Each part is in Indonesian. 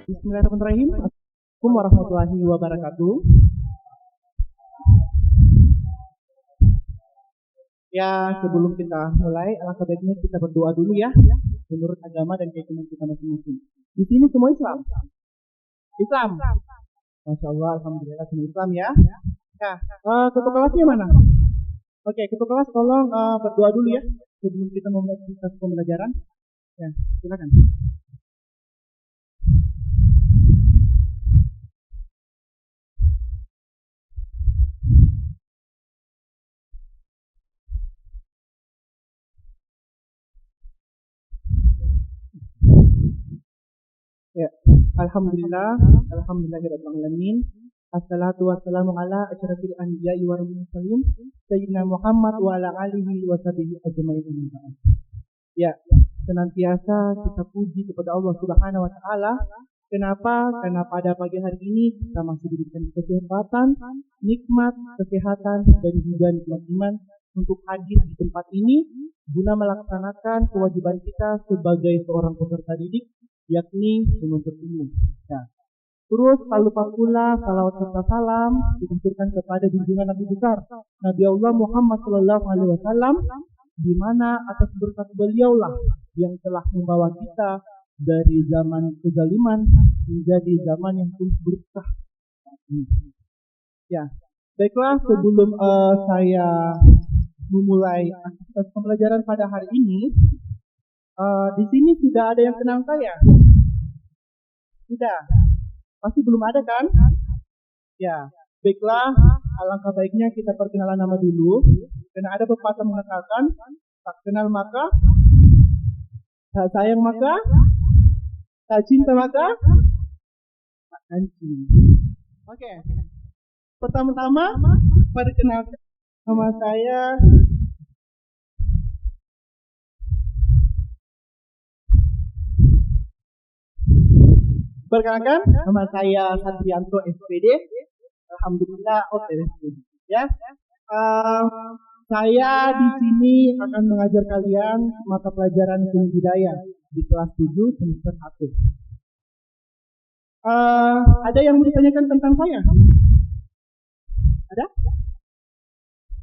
Bismillahirrahmanirrahim. Assalamualaikum warahmatullahi wabarakatuh. Ya, sebelum kita mulai, alangkah baiknya kita berdoa dulu ya, menurut agama dan keyakinan kita masing-masing. Di sini semua Islam. Islam. Masya Allah, alhamdulillah semua Islam ya. Ya, ketua kelasnya mana? Oke, ketua kelas tolong berdoa dulu ya, sebelum kita memulai proses pembelajaran. Ya, silakan. Ya, alhamdulillah, alhamdulillahirrahmanirrahim. Assalatu wassalamu ala asyrafil anbiya'i wal mursalin sayyidina Muhammad wa ala alihi wa sahbihi ajmain. Ya, senantiasa kita puji kepada Allah Subhanahu wa taala. Kenapa? Karena pada pagi hari ini kita masih diberikan kesehatan, nikmat, kesehatan dan juga nikmat iman untuk hadir di tempat ini guna melaksanakan kewajiban kita sebagai seorang peserta didik, yakni menuntut ilmu. Ya. Terus tak lupa pula salawat serta salam ditujukan kepada junjungan Nabi besar Nabi Allah Muhammad Sallallahu Alaihi Wasallam, di mana atas berkat beliaulah yang telah membawa kita dari zaman kezaliman menjadi zaman yang penuh berkah. Ya, baiklah, sebelum saya memulai aktivitas pembelajaran pada hari ini, di sini sudah ada yang kenal saya? Sudah? Pasti belum ada kan? Ya, baiklah, alangkah baiknya kita perkenalan nama dulu. Karena ada pepatah mengatakan, tak kenal maka, tak sayang maka, tak cinta maka, tak kancing. Oke. Pertama-tama, perkenalkan nama saya. Perkenalkan, nama saya Satrianto SPD. Alhamdulillah, SPD. Ya, saya di sini akan mengajar kalian mata pelajaran seni budaya di kelas 7 semester 1. Ada yang mau ditanyakan tentang saya? Ada?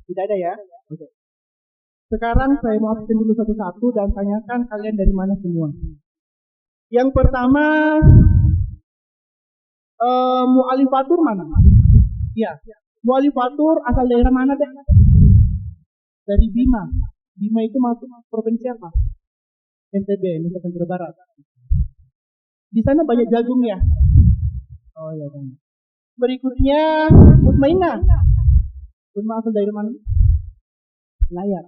Tidak ada ya? Oke. Sekarang saya mau absen dulu satu-satu dan tanyakan kalian dari mana semua. Yang pertama, Mu'alifatur mana? Iya. Mu'alifatur asal daerah mana deh? Dari Bima. Bima itu masuk provinsi apa? NTB, Nusa Tenggara Barat. Di sana banyak jagung ya? Oh iya banyak. Berikutnya Mutmainah. Mutmainah asal daerah mana? Layar.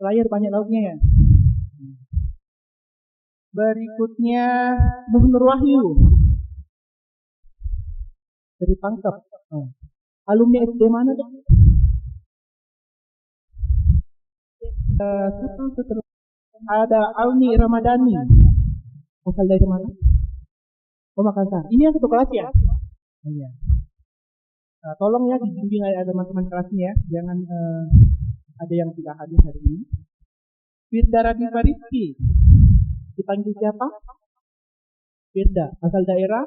Layar banyak lauknya ya? Berikutnya Nur Wahyu. Dari Pangkep. Alumni SD mana deh? Ada Alni Ramadhani. Asal dari mana? Oh, Makassar. Ini yang satu kelas ya? Iya. Tolong ya dibimbing ada teman-teman kelasnya ya. Jangan ada yang tidak hadir hari ini. Firda Radifah Rizky. Dipanggil siapa? Firda. Asal daerah?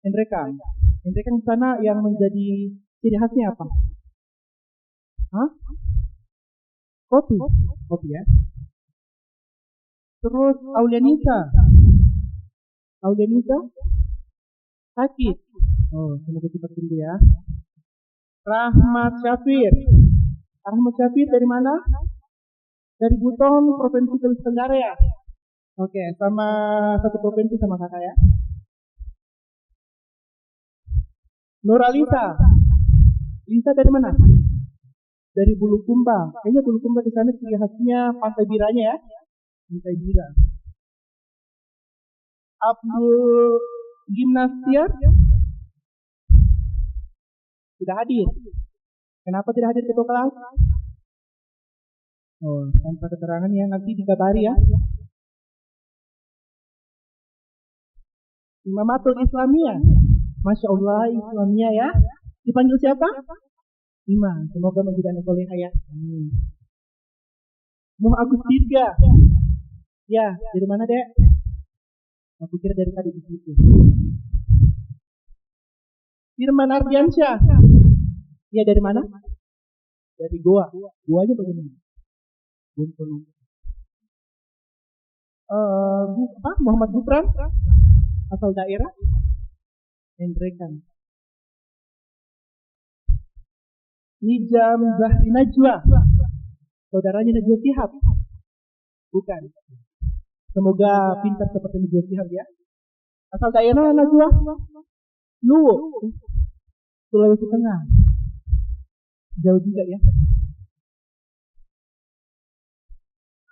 Endrekan. Endrekan di sana yang menjadi ciri khasnya apa? Hah? Kopi. Kopi ya. Terus Aulianisa. Aulianisa sakit. Oh, semoga cepat sembuh ya. Rahmat Syafir. Rahmat Syafir dari mana? Dari Buton, Provinsi Sulawesi Tenggara ya. Oke, sama satu provinsi sama kakak ya. Nuralisa. Lisa dari mana? Dari Bulukumba. Kayaknya Bulukumba di sana ciri khasnya pantai biranya ya. Pantai bira. Abdul Gimnastiar tidak hadir. Kenapa tidak hadir ketua kelas? Oh, tanpa keterangan ya, nanti dikabari ya. Imamatul Islamiyah. Masya Allah, Islamiyah ya. Dipanggil siapa? Imam. Semoga menjadi anak soleh ya. Amin. Muh Agus Dirga. Ya, dari mana dek? Aku kira dari tadi di situ. Firman Ardiansyah. Iya dari mana? Dari Goa. Goanya bagaimana? Guntur. Muhammad Gufran asal daerah Hendrekan. Nijam Zahri Najwa, saudaranya Najwa Shihab. Bukan. Semoga pintar seperti Najwa Shihab ya. Asal daerah Najwa Luwu, Sulawesi Tengah. Jauh juga ya.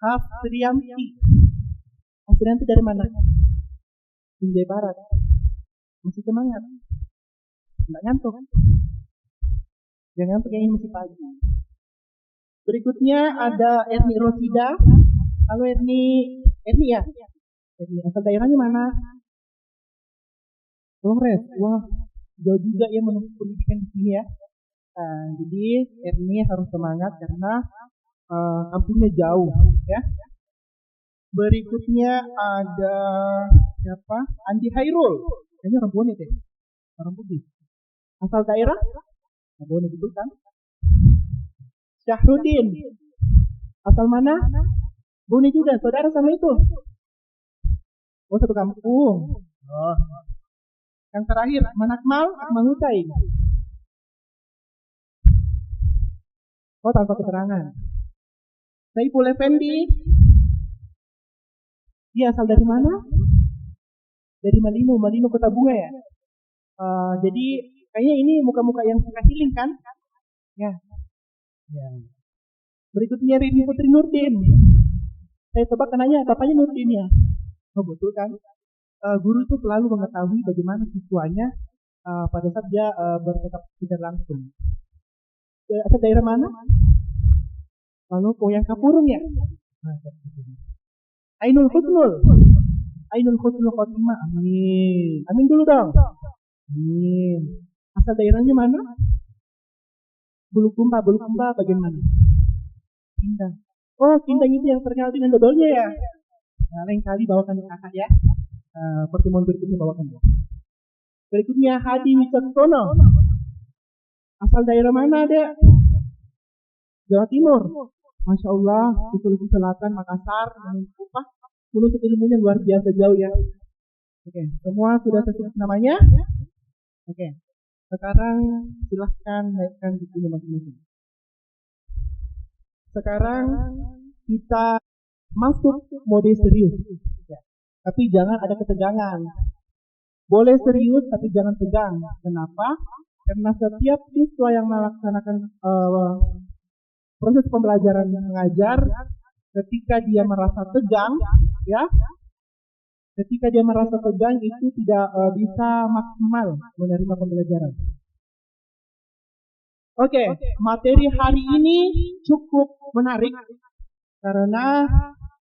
Hafriyanti. Hafriyanti dari mana? Binjai Barat. Masih semangat. Enggak ngantuk. Jangan ngantuk, yang ini masih pagi. Berikutnya ada Erni Rosida. Halo Erni ya. Erni, asal daerahnya mana? Flores. Wah, jauh juga ya menempuh pendidikan di sini ya. Jadi Erni harus semangat karena kampungnya jauh ya. Berikutnya ada siapa? Andi Hairul. Kayaknya orang Bone deh. Orang putih. Asal daerah? Bone betul kan? Syahrudin. Asal mana? Bone juga, saudara sama itu. Oh, satu kampung. Oh. Yang terakhir, Manakmal, Akmal Husain. Oh, tanpa keterangan. Saiful Effendi. Dia asal dari mana? Dari Malino Kota Bunga ya. Jadi kayaknya ini muka-muka yang suka healing kan? Ya. Berikutnya Rini Putri Nurdin. Saya coba kenanya bapaknya Nurdin ya. Oh betul kan? Guru itu selalu mengetahui bagaimana siswanya pada saat dia bertatap secara langsung. Asal daerah mana? Lalu Poyang Kapurung ya? Ainul Husnul Khotimah. Amin. Amin dulu dong. Amin. Asal daerahnya mana? Bulukumba bagian mana? Kindang. Oh, Kindang itu yang terkenal dengan dodolnya ya? Nah, lain kali bawakan kakak ya. Pertemuan berikutnya bawakan ya. Berikutnya Hadi Wicaksono. Asal daerah mana dek? Jawa Timur. Masya Allah, di Sulawesi Selatan, Makassar, Kupang, menuntut ilmunya luar biasa jauh ya. Oke, semua sudah sesuai namanya? Oke, sekarang silahkan naikkan bukunya masing-masing. Sekarang kita masuk mode serius. Ya. Tapi jangan ada ketegangan. Boleh serius tapi jangan tegang. Kenapa? Karena setiap siswa yang melaksanakan proses pembelajaran mengajar, ketika dia merasa tegang, ya, ketika dia merasa tegang itu tidak bisa maksimal menerima pembelajaran. Oke, materi hari ini cukup menarik karena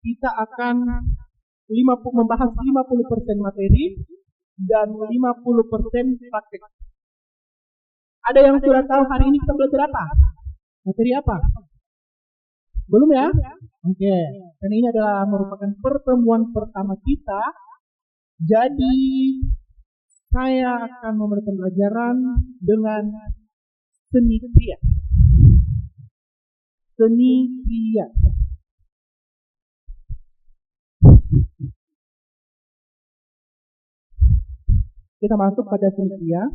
kita akan membahas 50% materi dan 50% praktek. Ada yang sudah tahu hari ini kita belajar apa? Materi apa? Belum ya? Oke. Dan ini adalah merupakan pertemuan pertama kita. Jadi saya akan memberi pembelajaran dengan seni kriya. Seni kriya. Kita masuk pada seni kriya.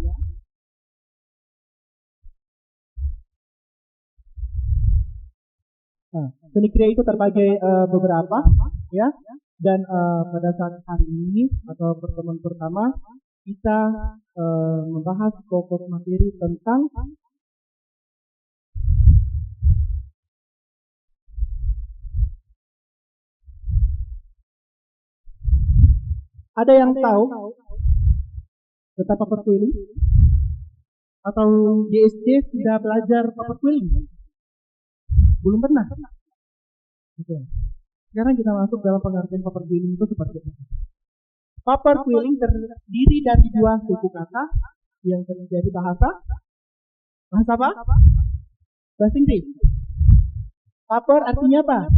Seni kriya itu terbagi beberapa, ya. Dan pada saat hari ini atau pertemuan pertama kita membahas pokok materi tentang ada yang tahu betapa paper quilling? Atau di SD sudah belajar paper quilling? Belum pernah. Oke. Sekarang kita masuk dalam pengertian paper quilling itu seperti apa. Paper quilling terdiri dari dua suku kata yang terjadi bahasa apa? Bahasa Inggris. Paper artinya apa?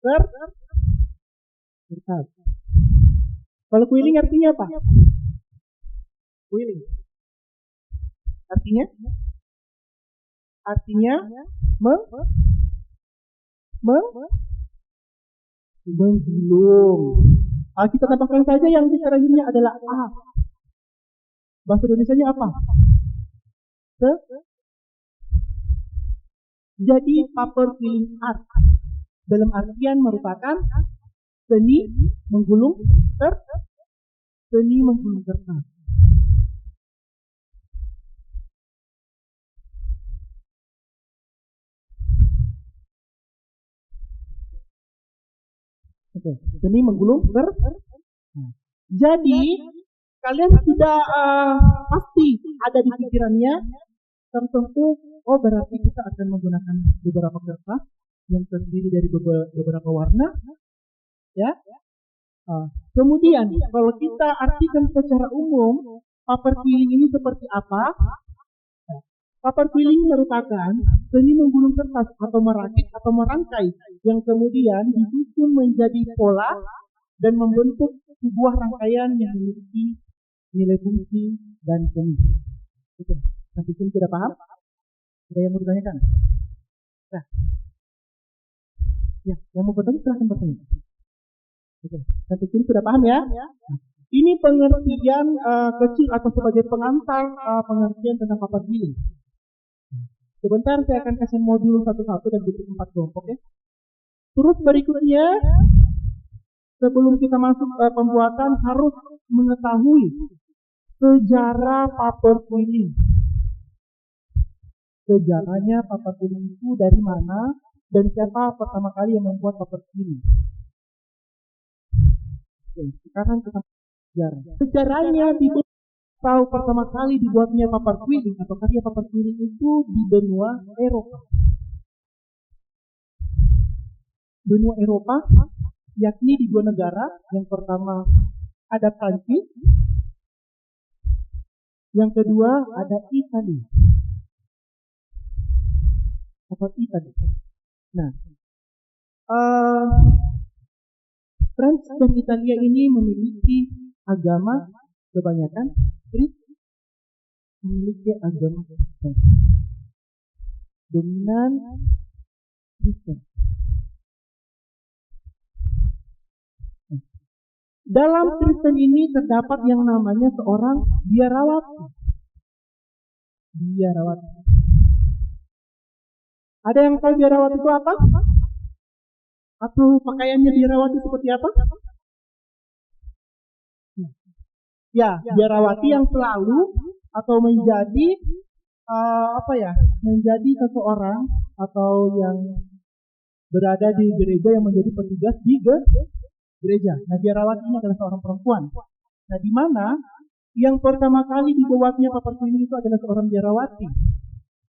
Kertas. Kalau quilling artinya apa? Quilling artinya meng, meng, menggulung. Kita tambahkan saja yang terakhirnya adalah a. Bahasa Indonesianya apa? Jadi paper quilling art dalam artian merupakan seni menggulung kertas. Oke, seni menggulung kertas. Jadi kalian sudah pasti ada di pikirannya tertentu. Oh, berarti kita akan menggunakan beberapa kertas yang terdiri dari beberapa warna, ya. Kemudian kalau kita artikan secara umum paper quilling ini seperti apa? Paper quilling merupakan seni menggulung kertas atau merakit atau merangkai yang kemudian disusun menjadi pola dan membentuk sebuah rangkaian yang memiliki nilai fungsi dan seni. Oke, sampai sini sudah paham? Ada yang mau ditanyakan? Nah, ya, yang mau bertanya silahkan bertanya. Oke, sampai sini sudah paham ya? Ini pengertian kecil atau sebagai pengantar pengertian tentang paper quilling. Sebentar saya akan kasih modul satu-satu dan bentuk 4 kelompok ya. Terus berikutnya, sebelum kita masuk pembuatan harus mengetahui sejarah paper quilling. Sejarahnya paper quilling itu dari mana dan siapa pertama kali yang membuat paper quilling. Oke, sekarang kita sejarah. Sejarahnya tahu pertama kali dibuatnya paper quilling atau karya paper quilling itu di benua Eropa. Benua Eropa, yakni di dua negara. Yang pertama ada Prancis, yang kedua ada Italia. Atau Italia. Nah, Prancis dan Italia ini memiliki agama kebanyakan memiliki agama Kristen, dominan Kristen. Dalam Kristen ini terdapat yang namanya seorang biarawati. Biarawati. Ada yang tahu biarawati itu apa? Atau pakaiannya biarawati seperti apa? Ya, biarawati yang selalu atau menjadi menjadi seseorang atau yang berada di gereja yang menjadi petugas di gereja. Nah, biarawati ini adalah seorang perempuan. Nah, di mana yang pertama kali dibuatnya paper quilling itu adalah seorang biarawati.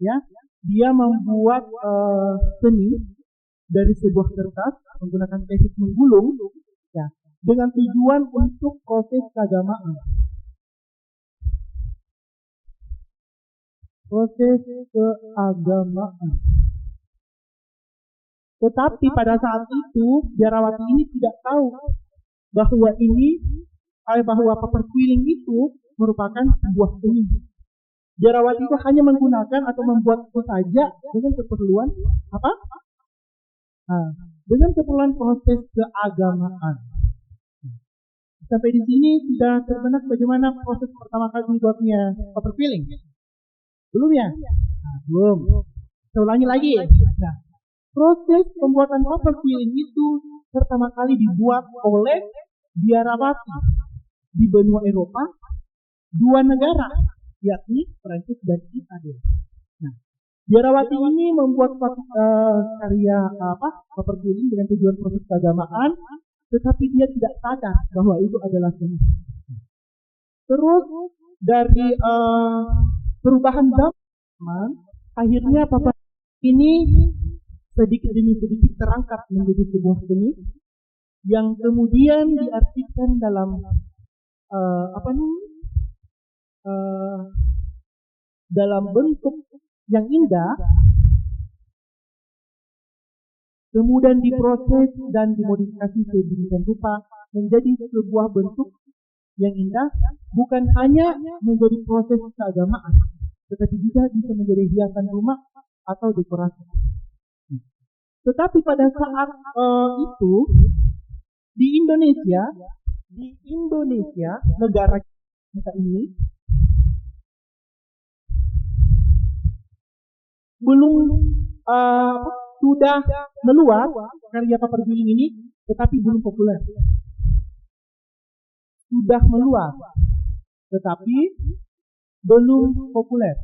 Ya, dia membuat seni dari sebuah kertas menggunakan teknik menggulung, ya, dengan tujuan untuk proses keagamaan. Proses keagamaan. Tetapi pada saat itu biarawati ini tidak tahu bahwa paper quilling itu merupakan sebuah seni. Biarawati itu hanya menggunakan atau membuat itu saja dengan keperluan apa? Dengan keperluan proses keagamaan. Sampai di sini sudah terbenak bagaimana proses pertama kali dibuatnya paper quilling? Belum ya? Belum. Saya ulangi lagi. Nah, proses pembuatan paper quilling itu pertama kali dibuat oleh biarawati di benua Eropa, dua negara, yakni Prancis dan Italia. Nah, biarawati ini membuat karya paper quilling dengan tujuan proses keagamaan, tetapi dia tidak sadar bahwa itu adalah seni. Terus dari perubahan zaman, akhirnya paper ini sedikit demi sedikit terangkat menjadi sebuah seni yang kemudian diartikan dalam dalam bentuk yang indah, kemudian diproses dan dimodifikasi sedemikian rupa menjadi sebuah bentuk yang indah bukan hanya menjadi proses keagamaan, tetapi juga bisa menjadi hiasan rumah atau dekorasi. Tetapi pada saat itu di Indonesia negara kita ini belum sudah meluas karya paper quilling ini, tetapi belum populer. Sudah meluas, tetapi belum populer.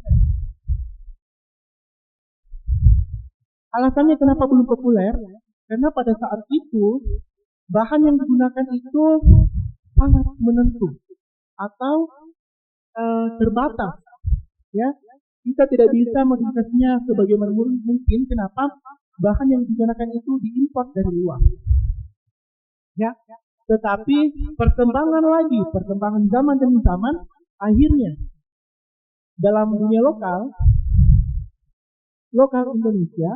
Alasannya kenapa belum populer? Karena pada saat itu bahan yang digunakan itu sangat menentu atau terbatas, ya. Kita tidak bisa modifikasinya sebagaimana mungkin. Kenapa? Bahan yang digunakan itu diimpor dari luar, ya. Tetapi perkembangan zaman demi zaman, akhirnya dalam dunia lokal Indonesia,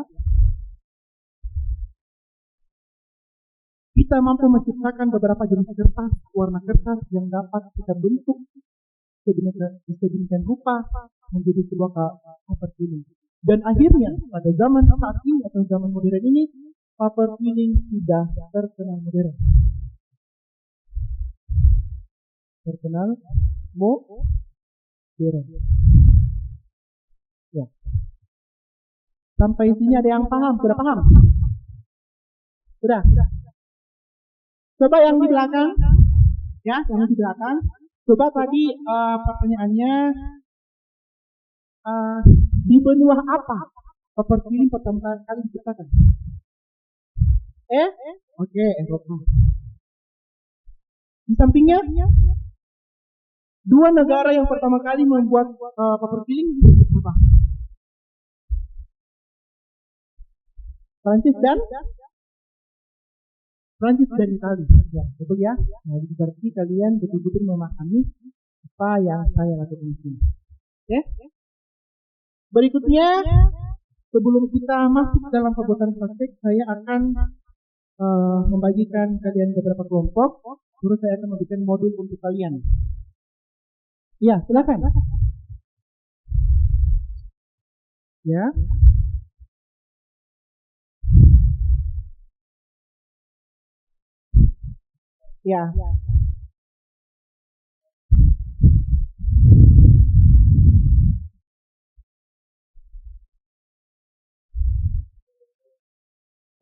kita mampu menciptakan beberapa jenis kertas, warna kertas yang dapat kita bentuk sedemikian rupa menjadi sebuah paper quilling. Dan akhirnya pada zaman saat ini atau zaman modern ini, paper quilling sudah terkenal modern. Ya. Sampai sini ada yang paham? Sudah paham? Sudah. Coba yang di belakang, ya, yang di belakang. Coba tadi pertanyaannya, di benua apa paper quilling pertama kali diciptakan? Oke, Eropa. Di sampingnya, dua negara yang pertama kali membuat paper quilling apa? Prancis dan Italia. Ya, betul ya. Nah, berarti kalian betul-betul memahami apa yang saya lakukan di sini. Oke? Berikutnya, sebelum kita masuk dalam pembuatan praktek, saya akan membagikan kalian beberapa kelompok. Terus saya akan memberikan modul untuk kalian. Ya, silakan. Ya. Ya.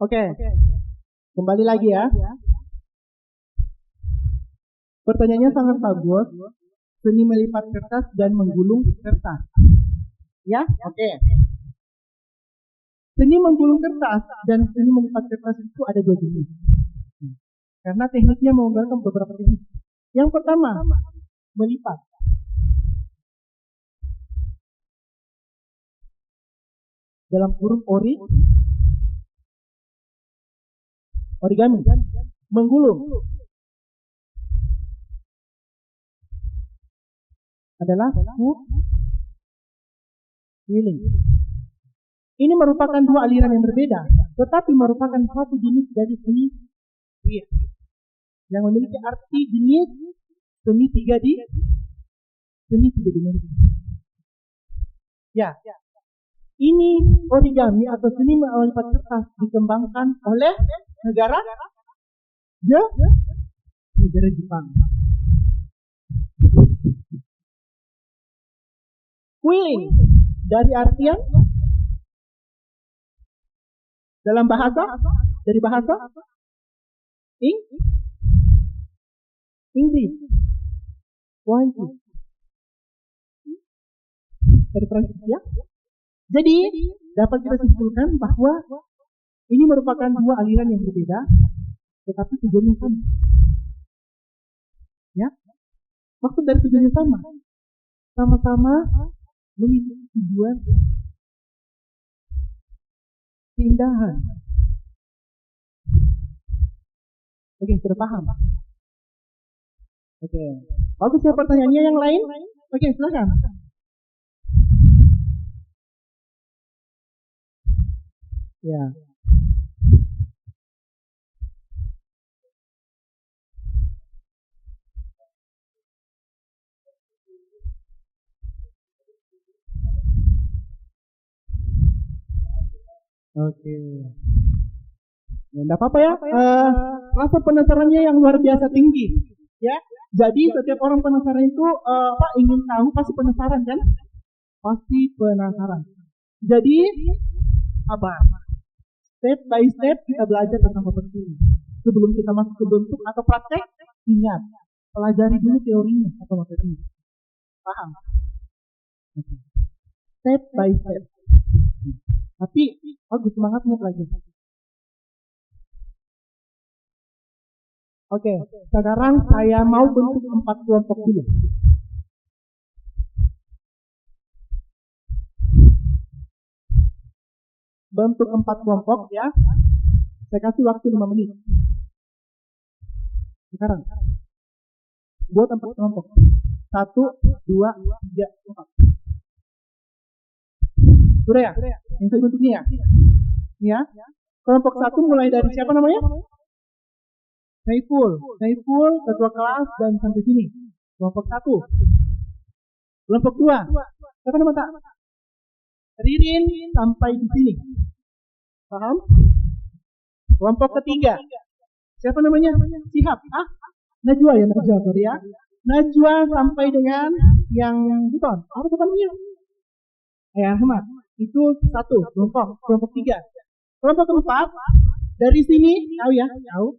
Oke. Kembali lagi ya. Pertanyaannya sangat bagus. Seni melipat kertas dan menggulung kertas. Ya, oke. Seni menggulung kertas dan seni melipat kertas itu ada dua jenis. Karena tekniknya menggunakan beberapa teknik. Yang pertama, melipat. Dalam kurung origami. Menggulung adalah quilling. Ini merupakan dua aliran yang berbeda, tetapi merupakan satu jenis dari seni quilling yang memiliki arti jenis seni tiga dimensi. Ya, ini origami atau seni melipat kertas dikembangkan oleh negara Jepang. Quilling dari artian dalam bahasa dari bahasa Inggris. Dari Prancis ya. Jadi dapat kita simpulkan bahwa ini merupakan dua aliran yang berbeda, tetapi tujuannya sama. Ya, maksud dari tujuannya sama. Sama-sama memiliki tujuan keindahan. Oke, sudah paham? Oke. Bagus ya pertanyaannya yang lain? Oke, silakan. Ya. Oke. Ya, enggak apa-apa ya. Rasa penasarannya yang luar biasa tinggi. Ya. Jadi setiap orang penasaran itu ingin tahu, pasti penasaran kan? Pasti penasaran. Jadi apa? Step by step kita belajar tentang properti ini. Sebelum kita masuk ke bentuk atau praktek, ingat, pelajari dulu teorinya atau materinya. Paham? Step by step. Tapi bagus, semangatnya lagi. Oke, sekarang saya mau bentuk 4 kelompok dulu. Bentuk 4 kelompok ya. Saya kasih waktu 5 menit. Sekarang. Buat 4 kelompok. 1, 2, 3, 4. Sudah ya? Yang saya bentuknya ya? Ya. Kelompok 1 mulai dari siapa namanya? Saiful, ketua kelas dan sampai sini. Kelompok 1. Kelompok 2. Siapa nama tak? Ririn sampai di sini. Paham? Kelompok ketiga. Siapa namanya? Sihab. Najwa ya, sorry ya. Najwa sampai dengan yang bukan. Apa tuh namanya? Ahmad. Itu 1 kelompok. Kelompok 3. Kelompok keempat. Dari sini, tahu.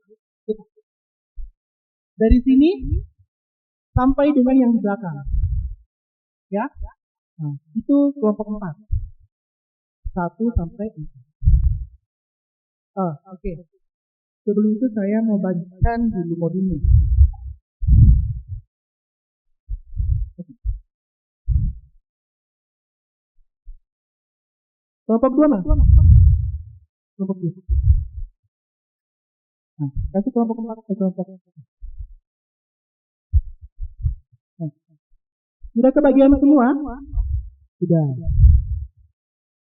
Dari sini sampai dengan yang di belakang. Ya. Nah, itu kelompok 4. 1 sampai 4. Oke. Sebelum itu saya mau bagikan dulu modulnya. Kelompok 2 mas? Kelompok 2. Nah, kasih kelompok 4 kelompok. Nah, sudah kebagian semua? Sudah.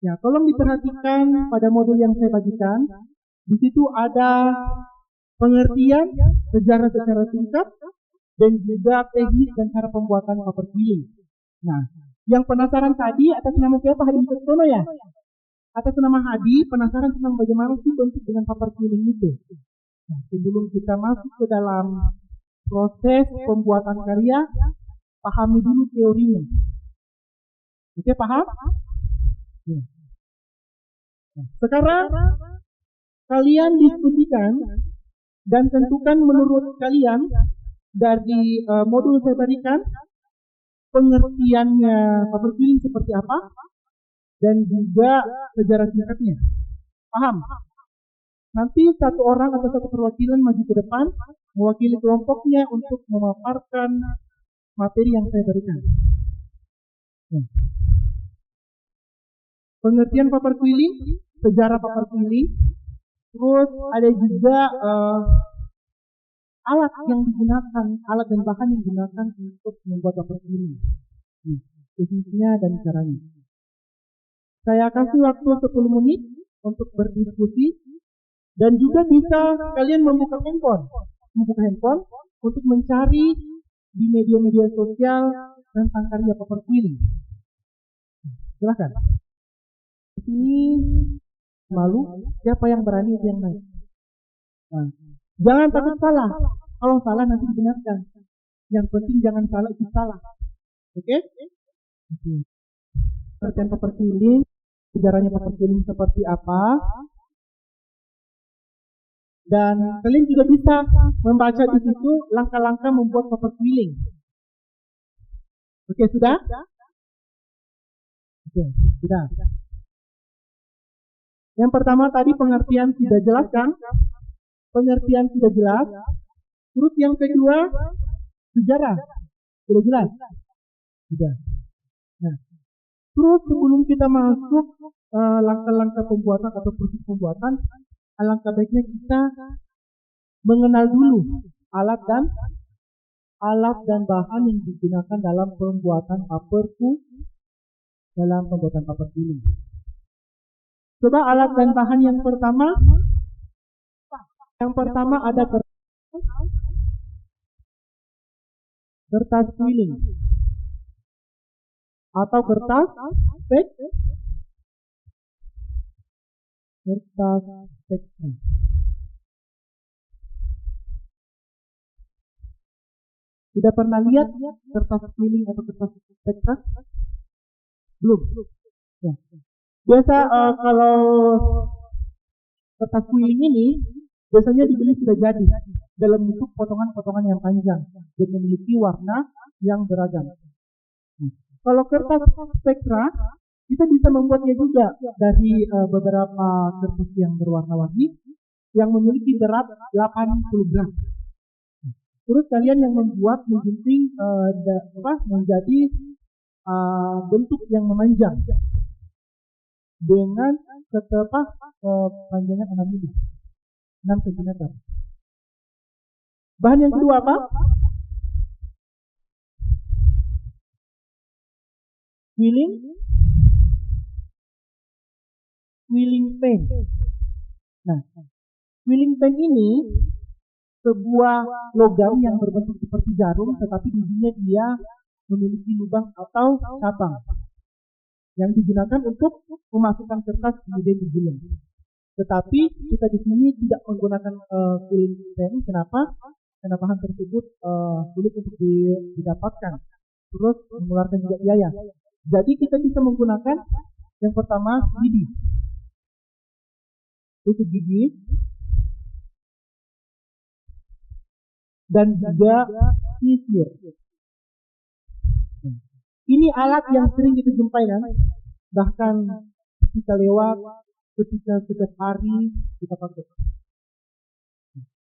Ya, tolong diperhatikan pada modul yang saya bagikan. Di situ ada pengertian sejarah secara singkat dan juga teknik dan cara pembuatan paper quilling. Nah, yang penasaran tadi atas nama siapa? Hadi Caksono ya? Atas nama Hadi, penasaran tentang bagaimana sih bentuk dengan paper quilling itu. Nah, sebelum kita masuk ke dalam proses pembuatan karya, pahami dulu teorinya. Oke, paham? Ya. Nah, sekarang kalian diskusikan dan tentukan menurut kalian dari modul saya berikan pengertiannya paper quilling seperti apa dan juga sejarah singkatnya. Paham? Nanti satu orang atau satu perwakilan maju ke depan mewakili kelompoknya untuk memaparkan materi yang saya berikan. Ya. Pengertian paper quilling, sejarah paper quilling, terus ada juga alat yang digunakan, alat dan bahan yang digunakan untuk membuat paper quilling. Fungsinya dan caranya. Saya kasih waktu 10 menit untuk berdiskusi dan juga bisa kalian membuka handphone untuk mencari di media-media sosial tentang karya paper quilling. Silakan. Ini malu, siapa yang berani itu yang naik. Nah, jangan takut salah. Kalau salah nanti dibenarkan. Yang penting jangan salah itu salah. Oke? Pengertian paper quilling, sejarahnya paper quilling seperti apa. Dan kalian juga bisa membaca di situ langkah-langkah membuat paper quilling. Oke, sudah? Oke, sudah. Yang pertama tadi pengertian sudah jelas kan? Pengertian sudah jelas. Terus yang kedua, sejarah. Sudah jelas? Sudah. Nah, terus sebelum kita masuk langkah-langkah pembuatan atau proses pembuatan, alangkah baiknya kita mengenal dulu alat dan bahan yang digunakan dalam pembuatan paper quilling. Coba alat dan bahan yang pertama ada kertas quilling atau kertas Kertas Spectra. Sudah pernah lihat kertas quilling atau kertas Spectra? Belum. Ya. Biasa kalau kertas quilling ini biasanya dibeli sudah jadi dalam bentuk potongan-potongan yang panjang dan memiliki warna yang beragam. Kalau kertas Spectra, kita bisa membuatnya juga dari beberapa kertas yang berwarna-warni yang memiliki berat 80 gram. Terus kalian yang membuat menggunting menjadi bentuk yang memanjang dengan panjangnya 6 cm. Bahan yang kedua apa? Quilling pen. Nah, quilling pen ini sebuah logam yang berbentuk seperti jarum, tetapi di sini dia memiliki lubang atau cabang yang digunakan untuk memasukkan kertas kemudian digulung. Tetapi kita di sini tidak menggunakan quilling pen. Kenapa? Karena bahan tersebut sulit untuk didapatkan, terus mengeluarkan juga biaya. Jadi kita bisa menggunakan yang pertama gigi, tusuk gigi, dan juga sisir. Ini alat yang sering kita jumpai kan, bahkan ketika lewat, ketika setiap hari kita pakai.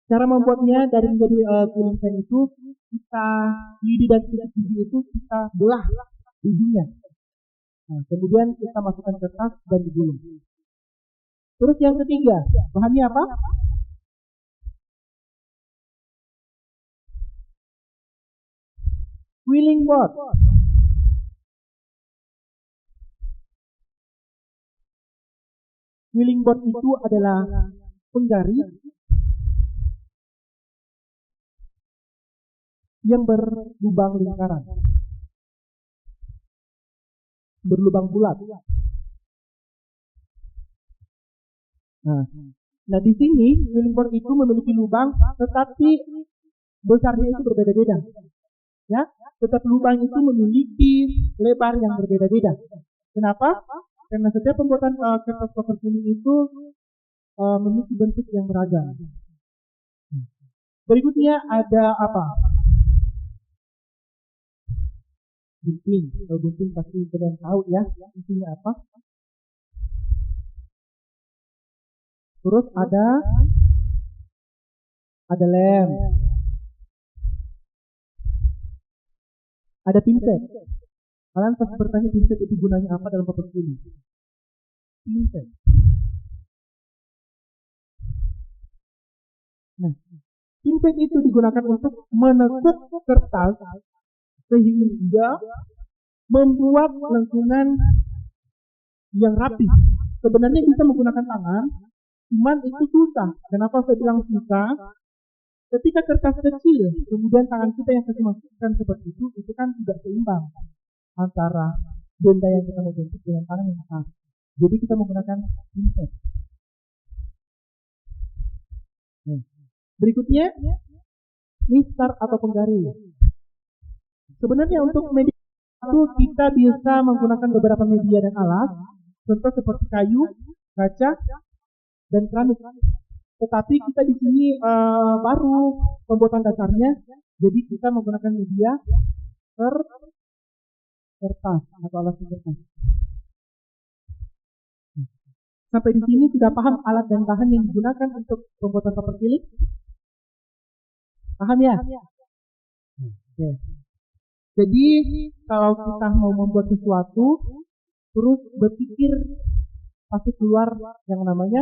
Cara membuatnya dari menjadi quilling pen itu, kita lidi dan tusuk gigi itu kita belah ujungnya. Nah, kemudian kita masukkan kertas dan digulung. Terus yang ketiga, bahannya apa? Quilling board. Quilling board itu adalah penggaris yang berlubang lingkaran, berlubang bulat. Nah di sini quilling board itu memiliki lubang, tetapi besarnya itu berbeda-beda. Ya, setiap lubang itu memiliki lebar yang berbeda-beda. Kenapa? Karena setiap pembuatan kertas paper quilling itu memiliki bentuk yang beragam. Berikutnya ada apa? Gunting. Kalau gunting pasti kalian tahu ya, intinya apa? Terus ada lem, ada pinset. Kalian pasti bertanya pinset itu gunanya apa dalam paper quilling? Pinset. Nah, pinset itu digunakan untuk menekuk kertas sehingga membuat lengkungan yang rapi. Sebenarnya bisa menggunakan tangan, cuman itu susah. Kenapa saya bilang susah? Ketika kertas kecil, kemudian tangan kita yang kita masukkan seperti itu kan tidak seimbang antara benda yang kita mau bentuk dengan tangan yang besar. Jadi kita menggunakan pinset. Berikutnya, mistar atau penggaris. Sebenarnya untuk media itu kita bisa menggunakan beberapa media dan alat, contoh seperti kayu, kaca, dan keramik. Tetapi kita di sini baru pembuatan dasarnya, jadi kita menggunakan media kertas atau alat kertas. Sampai di sini sudah paham alat dan bahan yang digunakan untuk pembuatan paper quilling? Paham ya? Oke. Jadi kalau kita mau membuat sesuatu, terus berpikir pasti keluar yang namanya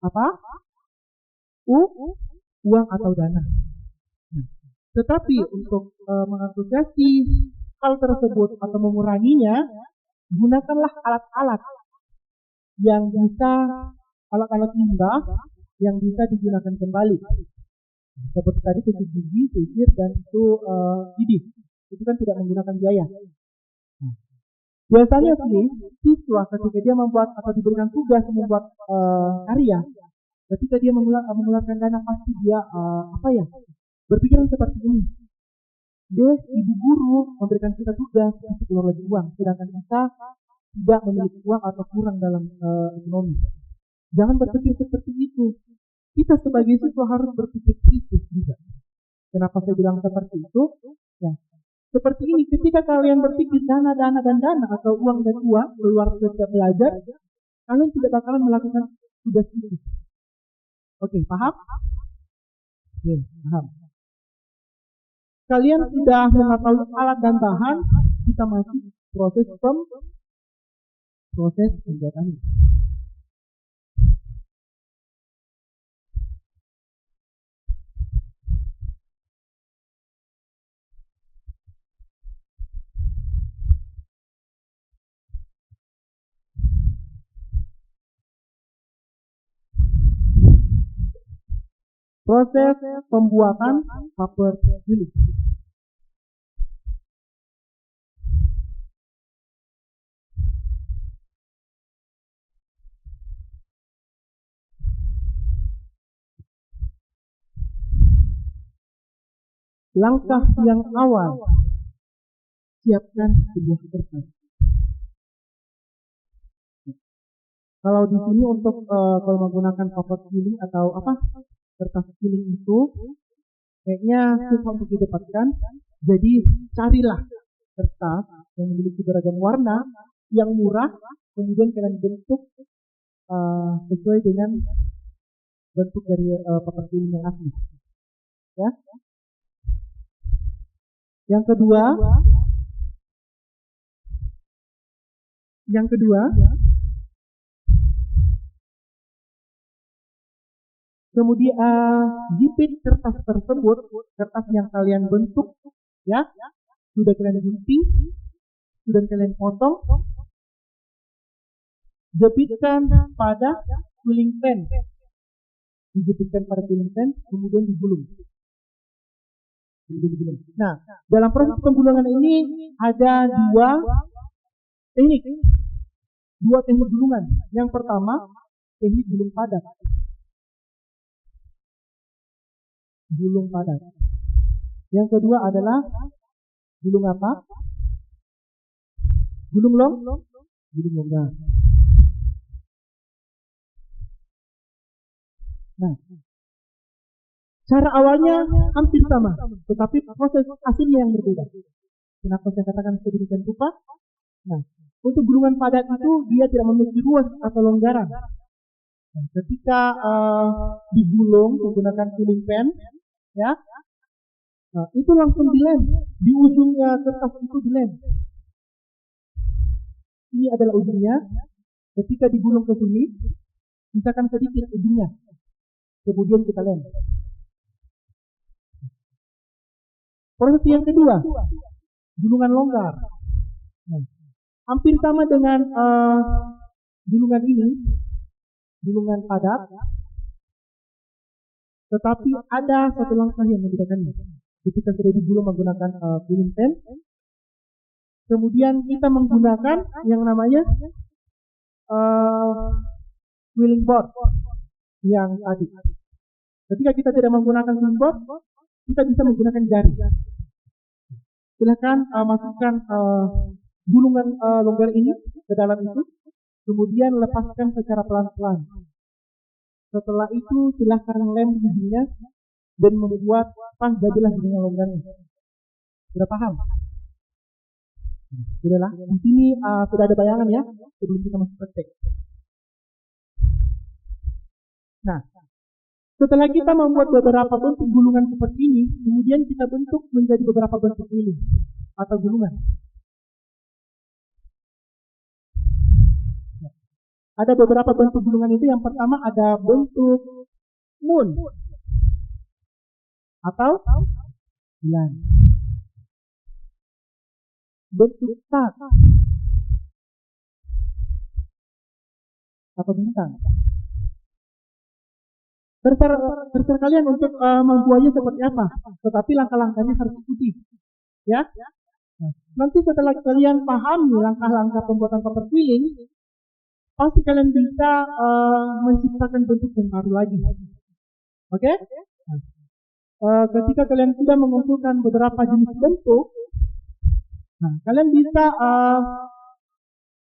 apa? Uang atau dana. Tetapi untuk mengapresiasi hal tersebut atau menguranginya, gunakanlah alat-alat yang bisa, alat-alat limbah yang bisa digunakan kembali. Seperti tadi tusuk gigi, sisir, dan itu gigi. Itu kan tidak menggunakan biaya. Biasanya sih siswa ketika dia membuat atau diberikan tugas membuat karya, ketika dia mengeluarkan dana pasti dia berpikiran seperti ini. Dia ibu guru memberikan kita tugas untuk keluar lagi uang, sedangkan kita tidak memiliki uang atau kurang dalam ekonomi. Jangan berpikir seperti itu. Kita sebagai siswa harus berpikir kritis juga. Kenapa saya bilang seperti itu? Ya, seperti ini, ketika kalian berpikir dana atau uang dan uang keluar setiap belajar, kalian tidak bakalan melakukan tugas itu. Oke, paham? Oke, paham. Kalian sudah mengetahui alat dan bahan, kita masih proses pembuatannya. Proses pembuatan paper quilling. Langkah yang awal, siapkan sebuah kertas. Kalau di sini untuk kalau menggunakan paper quilling atau kertas quilling itu kayaknya susah untuk didapatkan. Jadi carilah kertas yang memiliki beragam warna, yang murah, kemudian kalian bentuk sesuai dengan bentuk dari paper quilling yang asli. Ya. Yang kedua, kemudian jepit kertas tersebut, kertas yang kalian bentuk, ya, sudah kalian gunting, sudah kalian potong, jepitkan pada quilling pen, dijepitkan pada quilling pen, kemudian digulung. Nah, dalam proses penggulungan ini ada dua teknik gulungan. Yang pertama, teknik gulung padat. Yang kedua adalah gulung apa? Gulung longgar. Nah, cara awalnya hampir sama, tetapi proses hasilnya yang berbeda. Kenapa saya katakan sedemikian rupa? Nah, untuk gulungan padat itu dia tidak memiliki ruas atau longgaran. Nah, ketika digulung menggunakan quilling pen, ya, nah, itu langsung dilem. Di ujungnya kertas itu dilem. Ini adalah ujungnya. Ketika digulung ke sini, misalkan sedikit ujungnya, kemudian kita lem. Proses yang kedua, gulungan longgar. Nah, hampir sama dengan gulungan ini, gulungan padat, tetapi ada satu langkah yang membedakannya. Ketika sudah digulung menggunakan quilling pen, kemudian kita menggunakan yang namanya quilling board yang tadi. Ketika kita tidak menggunakan quilling board, kita bisa menggunakan jari. Silakan masukkan gulungan longgar ini ke dalam itu, kemudian lepaskan secara pelan-pelan. Setelah itu silakan lem ujungnya dan membuat pas jadilah gulungan longgarnya. Sudah paham? Sudahlah. Di sini sudah ada bayangan ya sebelum kita masuk praktek. Nah, setelah kita membuat beberapa bentuk gulungan seperti ini, kemudian kita bentuk menjadi beberapa bentuk ini atau gulungan. Ada beberapa bentuk gulungan itu. Yang pertama ada bentuk moon atau bulan, bentuk star atau bintang. Terserah kalian untuk membuatnya seperti apa, tetapi langkah-langkahnya harus ikuti, ya. Nah, Nanti setelah kalian pahami langkah-langkah pembuatan paper quilling, pasti kalian bisa menciptakan bentuk yang baru lagi. Oke? Ketika kalian sudah mengumpulkan beberapa jenis bentuk, kalian bisa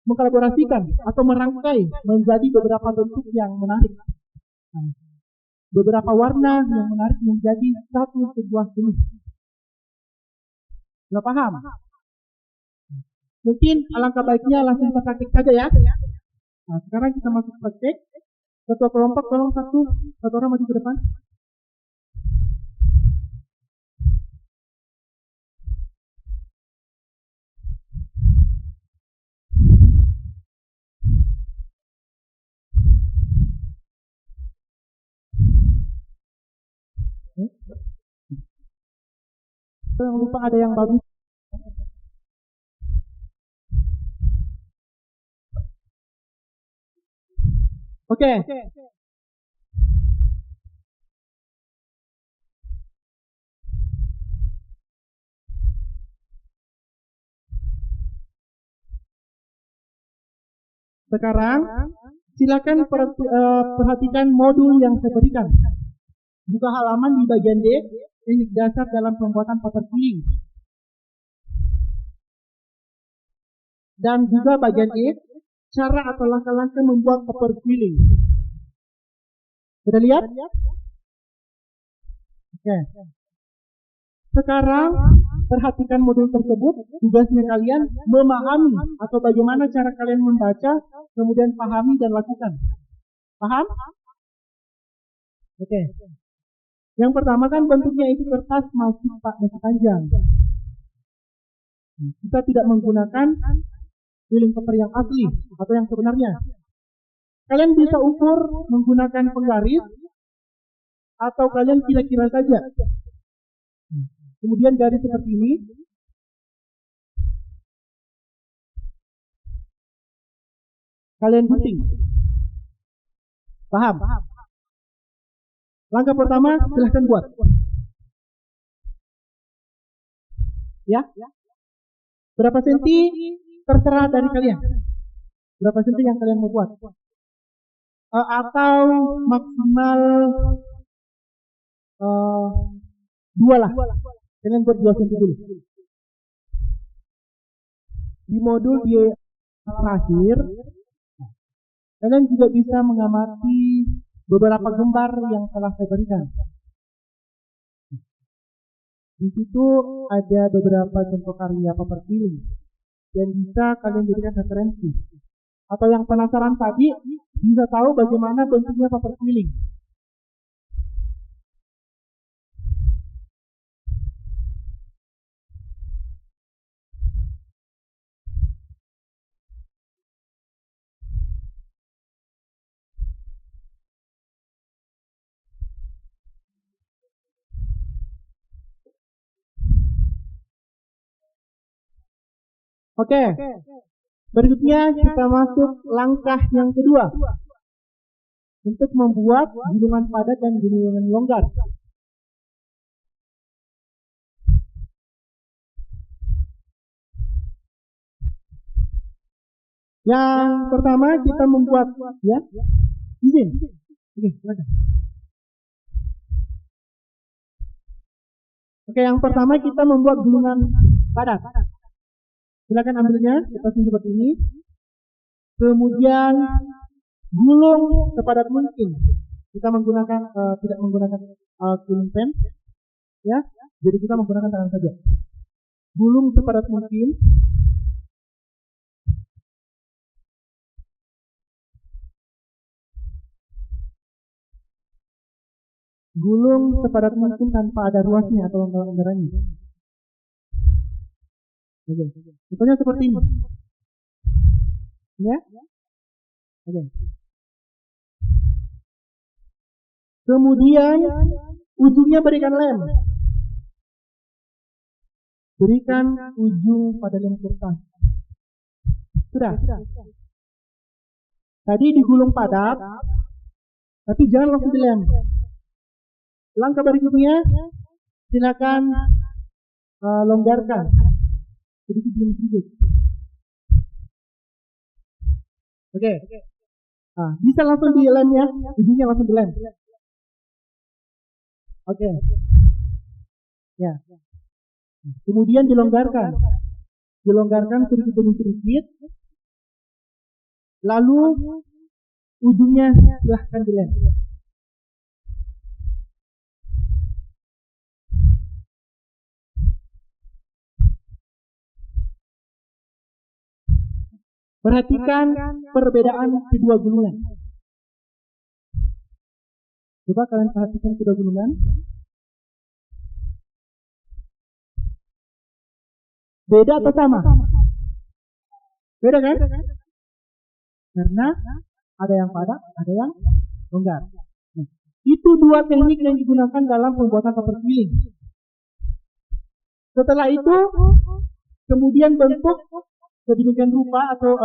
mengkolaborasikan atau merangkai menjadi beberapa bentuk yang menarik. Beberapa warna yang menarik menjadi satu sebuah jenis. Sudah paham? Mungkin alangkah baiknya langsung kita praktik saja ya. Nah, sekarang kita masuk praktik. Ketua kelompok tolong satu orang maju ke depan. Jangan lupa ada yang bagus. Oke. Sekarang silakan perhatikan modul yang saya berikan. Buka halaman di bagian D, teknik dasar dalam pembuatan paper quilling. Dan juga bagian E, cara atau langkah-langkah membuat paper quilling. Sudah lihat? Oke. Sekarang perhatikan modul tersebut. Tugasnya kalian memahami atau bagaimana cara kalian membaca, kemudian pahami dan lakukan. Paham? Oke. Yang pertama kan bentuknya itu kertas masih panjang. Kita tidak menggunakan quilling paper yang asli atau yang sebenarnya. Kalian bisa ukur menggunakan penggaris atau kalian kira-kira saja. Kemudian garis seperti ini. Kalian gunting. Paham? Langkah pertama, silahkan buat. Ya. Berapa senti terserah dari kalian. Berapa senti yang kalian mau buat. Atau maksimal 2 lah. Kalian buat 2 senti dulu. Di modul di terakhir, kalian juga bisa mengamati beberapa gambar yang telah saya berikan. Di situ ada beberapa contoh karya paper quilling yang bisa kalian jadikan referensi. Atau yang penasaran tadi bisa tahu bagaimana bentuknya paper quilling. Oke. Berikutnya kita masuk langkah yang kedua. Untuk membuat gulungan padat dan gulungan longgar. Yang pertama kita membuat ya. Izin. Oke, silakan. Oke, yang pertama kita membuat gulungan padat. Silakan ambilnya, kita seperti ini. Kemudian gulung sepadat mungkin. Kita menggunakan tidak menggunakan quilling pen, ya. Jadi kita menggunakan tangan saja. Gulung sepadat mungkin. Gulung sepadat mungkin tanpa ada ruasnya atau longgarannya. Oke. Contohnya seperti ini. Ya. Oke. Kemudian ujungnya berikan lem. Berikan ujung pada lem kertas. Sudah. Tadi digulung padat, tapi jangan langsung dilem. Langkah berikutnya, silakan longgarkan. sedikit demi sedikit. Oke. Nah, bisa langsung di lem ya, ujungnya langsung di lem. Oke. Ya. Kemudian dilonggarkan. Dilonggarkan sedikit demi sedikit. Lalu ujungnya silahkan dilem. Perhatikan perbedaan kedua gulungan. Coba kalian perhatikan kedua gulungan. Beda atau sama? Beda kan? Karena ada yang padat, ada yang longgar. Nah, itu dua teknik yang digunakan dalam pembuatan paper quilling. Setelah itu, kemudian bentuk sedemikian rupa atau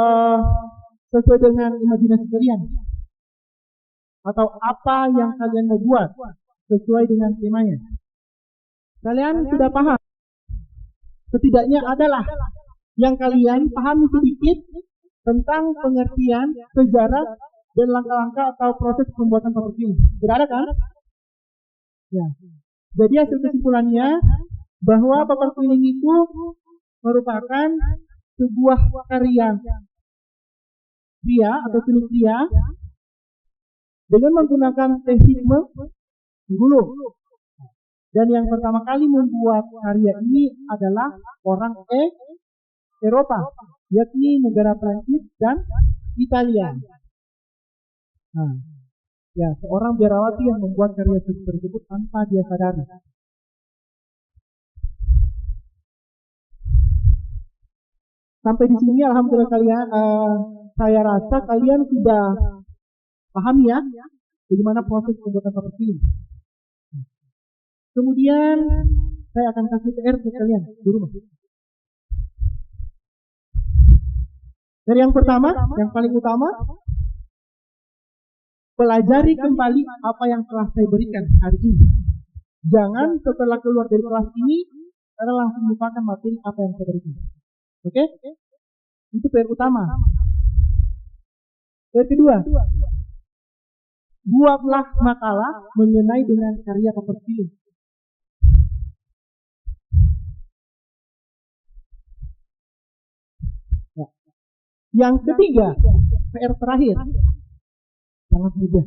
sesuai dengan imajinasi kalian. Atau apa yang kalian mau buat sesuai dengan temanya. Kalian sudah paham? Setidaknya adalah yang kalian pahami sedikit tentang pengertian, sejarah, dan langkah-langkah atau proses pembuatan paper quilling. Sudah ada kan? Ya. Jadi hasil kesimpulannya bahwa paper quilling itu merupakan sebuah karya pria atau seni pria dengan menggunakan teknik menggulung. Dan yang pertama kali membuat karya ini adalah orang Eropa, yakni negara Prancis dan Italia. Nah, ya, seorang biarawati yang membuat karya tersebut tanpa dia sadari. Sampai di sini alhamdulillah kalian, saya rasa kalian sudah paham ya bagaimana proses pembuatan paper quilling. Kemudian saya akan kasih PR ke kalian di rumah. Dari yang pertama, yang paling utama, pelajari kembali apa yang telah saya berikan hari ini. Jangan setelah keluar dari kelas ini, kalian langsung lupakan materi apa yang saya berikan. Oke? Itu PR utama. PR kedua, buatlah makalah mengenai dengan karya paper quilling. Ya. Yang ketiga, PR terakhir, sangat mudah.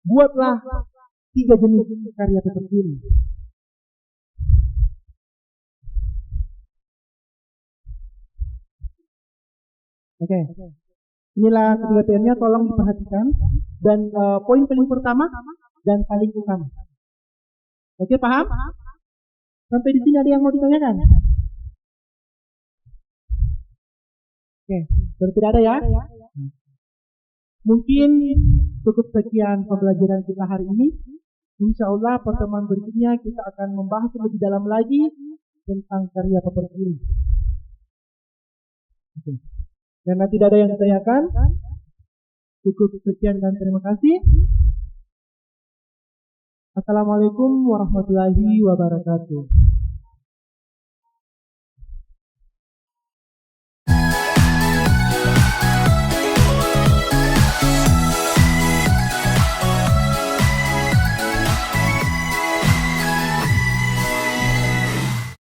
Buatlah 3 jenis karya paper quilling. Oke. Inilah ketiga PR-nya, tolong diperhatikan. Dan poin paling pertama dan paling utama. Oke, paham? Sampai di sini ada yang mau ditanyakan? Oke, berarti tidak ada ya? Mungkin cukup sekian pembelajaran kita hari ini. Insya Allah pertemuan berikutnya kita akan membahas lebih dalam lagi tentang karya paper quilling. Oke. Karena tidak ada yang ditanyakan, cukup sekian dan terima kasih. Assalamualaikum warahmatullahi wabarakatuh.